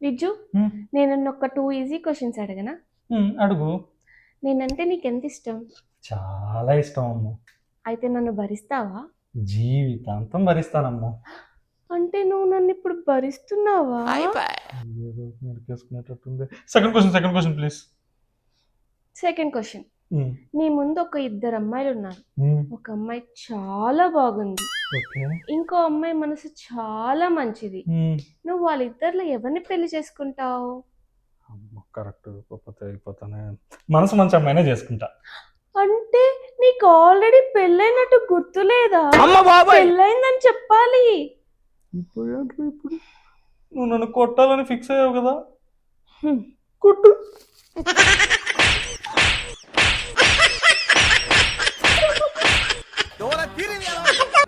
విజ్జు, ఉమ్, నేను ఒక 2 easy questions అడగనా? అడుగు. నేనంటే నీకెంత ఇష్టం? చాలా ఇష్టం అమ్ము. అయితే నన్ను భరిస్తావా? జీవితాంతం భరిస్తానమ్ము. అంటే నువ్వు నన్ను ఇప్పుడు భరిస్తున్నావా? ఏదో నరికేసుకునేటట్టుంది. Second question please. Second question. నీ ముందు ఒక 2 అమ్మాయిలు ఉన్నారు. ఒక అమ్మాయి చాలా బాగుంది, ఓకే. ఇంకో అమ్మాయి మనసు చాలా మంచిది. నువ్వు వాళ్ళిద్దరిలో ఎవరిని పెళ్లి చేసుకుంటావు? కరెక్ట్ అయిపోతానే. మనసు మంచి అమ్మాయినే చేసుకుంటా. అంటే నీకు ఆల్రెడీ పెళ్ళైనట్టు గుర్తులేదా? పెళ్ళైందని చెప్పాలి. ఇప్పుడు నువ్వు నన్ను కొట్టాలని ఫిక్స్ అయ్యావు కదా, కొట్టు.